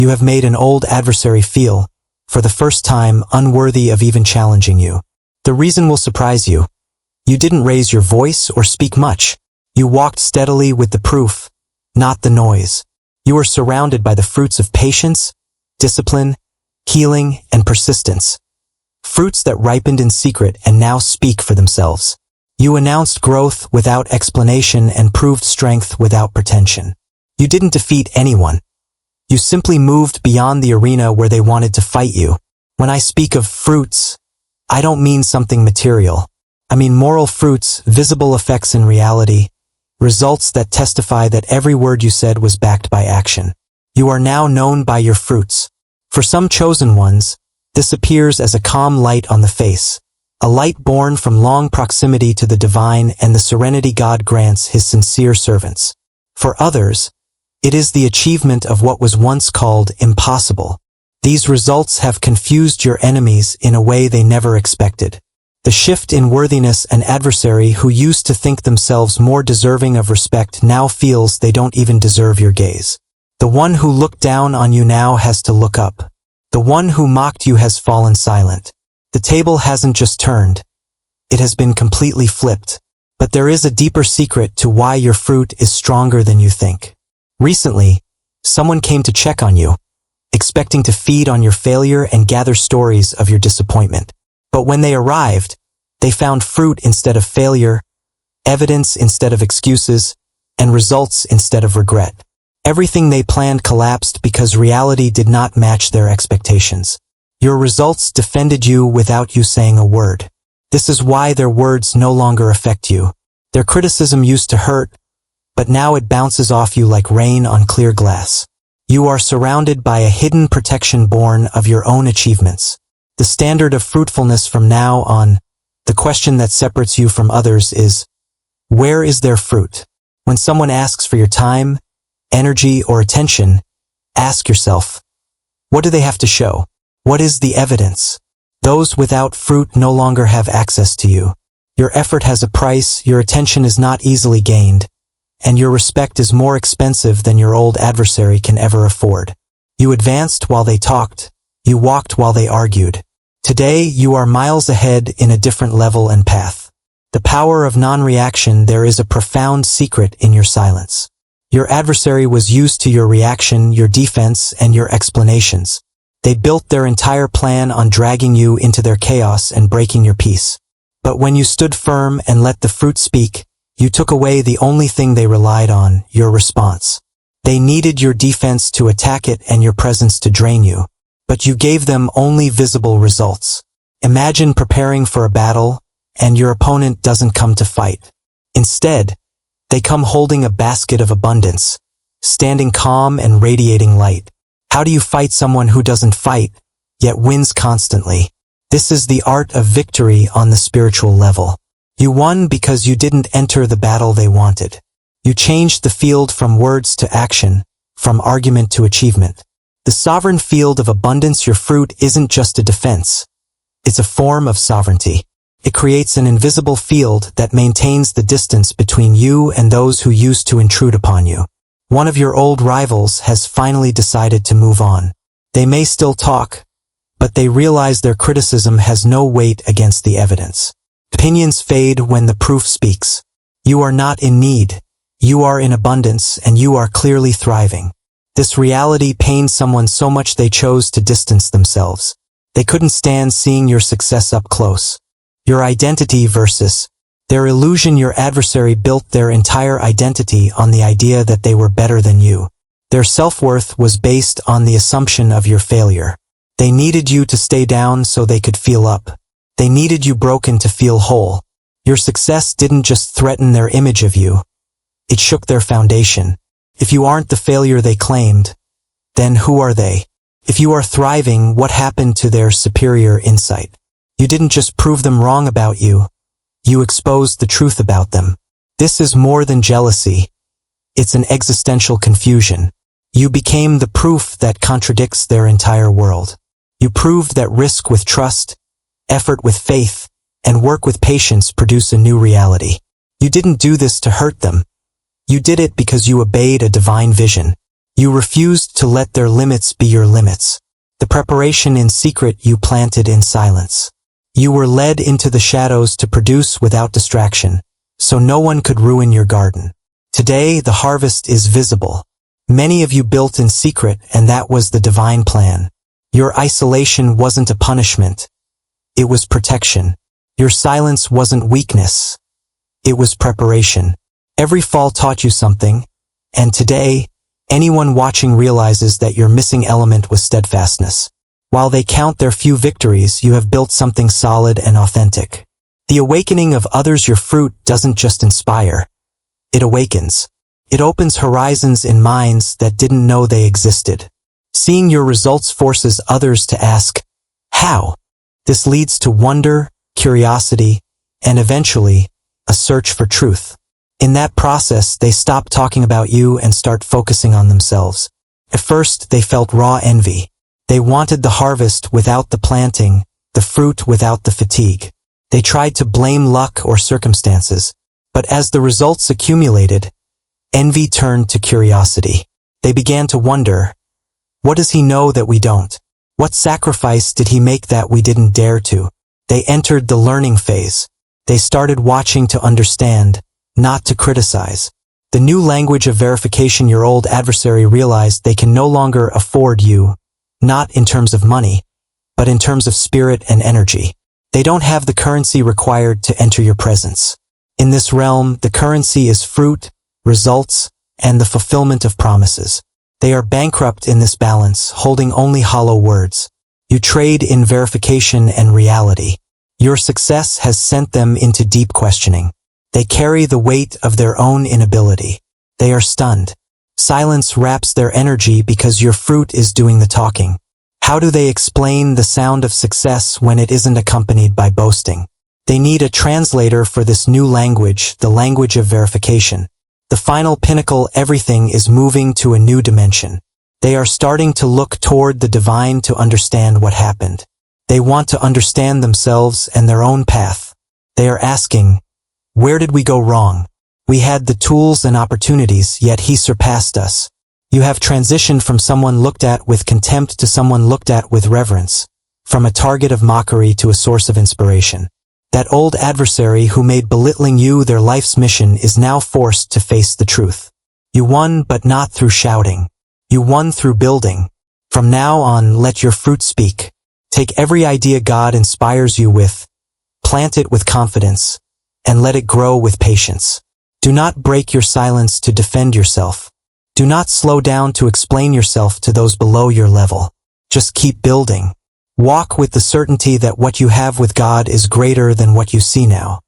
You have made an old adversary feel, for the first time, unworthy of even challenging you. The reason will surprise you. You didn't raise your voice or speak much. You walked steadily with the proof, not the noise. You are surrounded by the fruits of patience, discipline, healing, and persistence. Fruits that ripened in secret and now speak for themselves. You announced growth without explanation and proved strength without pretension. You didn't defeat anyone. You simply moved beyond the arena where they wanted to fight you. When I speak of fruits, I don't mean something material. I mean moral fruits, visible effects in reality, results that testify that every word you said was backed by action. You are now known by your fruits. For some chosen ones, this appears as a calm light on the face, a light born from long proximity to the divine and the serenity God grants his sincere servants. For others, it is the achievement of what was once called impossible. These results have confused your enemies in a way they never expected. The shift in worthiness, an adversary who used to think themselves more deserving of respect now feels they don't even deserve your gaze. The one who looked down on you now has to look up. The one who mocked you has fallen silent. The table hasn't just turned. It has been completely flipped. But there is a deeper secret to why your fruit is stronger than you think. Recently, someone came to check on you, expecting to feed on your failure and gather stories of your disappointment. But when they arrived, they found fruit instead of failure, evidence instead of excuses, and results instead of regret. Everything they planned collapsed because reality did not match their expectations. Your results defended you without you saying a word. This is why their words no longer affect you. Their criticism used to hurt, but now it bounces off you like rain on clear glass. You are surrounded by a hidden protection born of your own achievements. The standard of fruitfulness from now on, the question that separates you from others is, where is their fruit? When someone asks for your time, energy, or attention, ask yourself, what do they have to show? What is the evidence? Those without fruit no longer have access to you. Your effort has a price, your attention is not easily gained, and your respect is more expensive than your old adversary can ever afford. You advanced while they talked. You walked while they argued. Today, you are miles ahead in a different level and path. The power of non-reaction. There is a profound secret in your silence. Your adversary was used to your reaction, your defense, and your explanations. They built their entire plan on dragging you into their chaos and breaking your peace. But when you stood firm and let the fruit speak, you took away the only thing they relied on, your response. They needed your defense to attack it and your presence to drain you. But you gave them only visible results. Imagine preparing for a battle, and your opponent doesn't come to fight. Instead, they come holding a basket of abundance, standing calm and radiating light. How do you fight someone who doesn't fight, yet wins constantly? This is the art of victory on the spiritual level. You won because you didn't enter the battle they wanted. You changed the field from words to action, from argument to achievement. The sovereign field of abundance, your fruit, isn't just a defense. It's a form of sovereignty. It creates an invisible field that maintains the distance between you and those who used to intrude upon you. One of your old rivals has finally decided to move on. They may still talk, but they realize their criticism has no weight against the evidence. Opinions fade when the proof speaks. You are not in need. You are in abundance, and you are clearly thriving. This reality pained someone so much they chose to distance themselves. They couldn't stand seeing your success up close. Your identity versus their illusion. Your adversary built their entire identity on the idea that they were better than you. Their self-worth was based on the assumption of your failure. They needed you to stay down so they could feel up. They needed you broken to feel whole. Your success didn't just threaten their image of you. It shook their foundation. If you aren't the failure they claimed, then who are they? If you are thriving, what happened to their superior insight? You didn't just prove them wrong about you. You exposed the truth about them. This is more than jealousy. It's an existential confusion. You became the proof that contradicts their entire world. You proved that risk with trust, effort with faith, and work with patience produce a new reality. You didn't do this to hurt them. You did it because you obeyed a divine vision. You refused to let their limits be your limits. The preparation in secret you planted in silence. You were led into the shadows to produce without distraction, so no one could ruin your garden. Today, the harvest is visible. Many of you built in secret, and that was the divine plan. Your isolation wasn't a punishment. It was protection. Your silence wasn't weakness. It was preparation. Every fall taught you something, and today, anyone watching realizes that your missing element was steadfastness. While they count their few victories, you have built something solid and authentic. The awakening of others, your fruit, doesn't just inspire. It awakens. It opens horizons in minds that didn't know they existed. Seeing your results forces others to ask, how? This leads to wonder, curiosity, and eventually, a search for truth. In that process, they stop talking about you and start focusing on themselves. At first, they felt raw envy. They wanted the harvest without the planting, the fruit without the fatigue. They tried to blame luck or circumstances. But as the results accumulated, envy turned to curiosity. They began to wonder, what does he know that we don't? What sacrifice did he make that we didn't dare to? They entered the learning phase. They started watching to understand, not to criticize. The new language of verification. Your old adversary realized they can no longer afford you, not in terms of money, but in terms of spirit and energy. They don't have the currency required to enter your presence. In this realm, the currency is fruit, results, and the fulfillment of promises. They are bankrupt in this balance, holding only hollow words. You trade in verification and reality. Your success has sent them into deep questioning. They carry the weight of their own inability. They are stunned. Silence wraps their energy because your fruit is doing the talking. How do they explain the sound of success when it isn't accompanied by boasting? They need a translator for this new language, the language of verification. The final pinnacle, everything is moving to a new dimension. They are starting to look toward the divine to understand what happened. They want to understand themselves and their own path. They are asking, where did we go wrong? We had the tools and opportunities, yet he surpassed us. You have transitioned from someone looked at with contempt to someone looked at with reverence, from a target of mockery to a source of inspiration. That old adversary who made belittling you their life's mission is now forced to face the truth. You won, but not through shouting. You won through building. From now on, let your fruit speak. Take every idea God inspires you with, plant it with confidence, and let it grow with patience. Do not break your silence to defend yourself. Do not slow down to explain yourself to those below your level. Just keep building. Walk with the certainty that what you have with God is greater than what you see now.